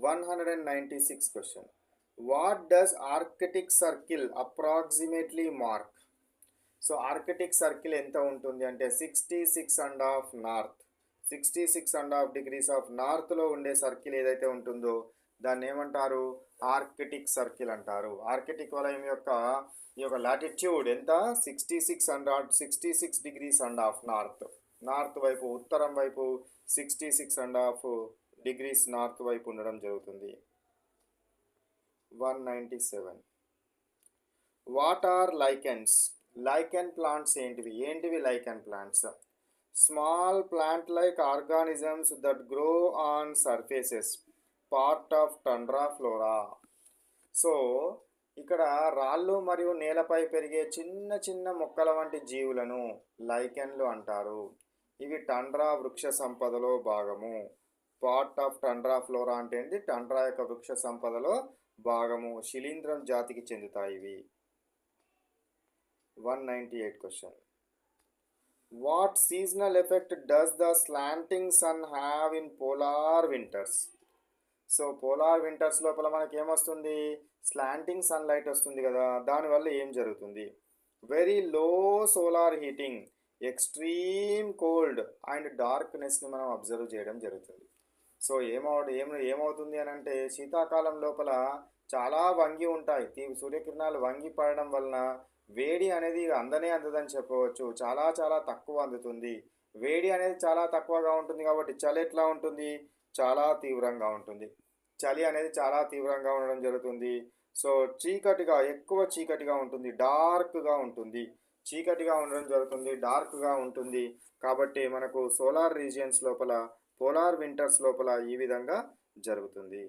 196 question. What does Arctic Circle approximately mark? So Arctic circle ఎంత ఉంటుంది అంటే 66.5 north, 66.5 degrees of నార్త్లో ఉండే సర్కిల్ ఏదైతే ఉంటుందో దాన్ని ఏమంటారు? ఆర్కిటిక్ సర్కిల్ అంటారు. ఆర్కిటిక్ వలయం యొక్క ఈ యొక్క లాటిట్యూడ్ ఎంత? 66.5 నార్త్, నార్త్ వైపు, ఉత్తరం వైపు 66.5 degrees నార్త్ వైపు ఉండడం జరుగుతుంది. 197. What are lichens? Lichen plants ఏంటివి lichen plants? Small plant like organisms that grow on surfaces, part of tundra flora. So ఇక్కడ రాళ్ళు మరియు నేలపై పెరిగే చిన్న చిన్న మొక్కల వంటి జీవులను లైకెన్లు అంటారు. ఇవి టండ్రా వృక్ష సంపదలో భాగము. పార్ట్ ఆఫ్ టండ్రా ఫ్లోరా అంటే ఏంటి? టండ్రా యొక్క వృక్ష సంపదలో భాగము. శిలీంధ్రం జాతికి చెందుతాయి ఇవి. 198 question. What seasonal effect does the slanting sun have in polar winters? So polar winters లోపల మనకి ఏమొస్తుంది? స్లాంటింగ్ సన్లైట్ వస్తుంది కదా, దానివల్ల ఏం జరుగుతుంది? Very low solar heating, extreme cold and డార్క్నెస్ని మనం అబ్జర్వ్ చేయడం జరుగుతుంది. సో ఏమవుతుంది అని అంటే శీతాకాలం లోపల చాలా వంగి ఉంటాయి. సూర్యకిరణాలు వంగి పడడం వలన వేడి అనేది అందదని చెప్పవచ్చు. చాలా చాలా తక్కువ అందుతుంది. వేడి అనేది చాలా తక్కువగా ఉంటుంది కాబట్టి చలి ఎట్లా ఉంటుంది? చాలా తీవ్రంగా ఉంటుంది. చలి అనేది చాలా తీవ్రంగా ఉండడం జరుగుతుంది. సో ఎక్కువ చీకటిగా ఉంటుంది, డార్క్గా ఉంటుంది. చీకటిగా ఉండడం జరుగుతుంది, డార్క్గా ఉంటుంది. కాబట్టి మనకు సోలార్ రీజియన్స్ లోపల, పోలార్ వింటర్స్ లోపల ఈ విధంగా జరుగుతుంది.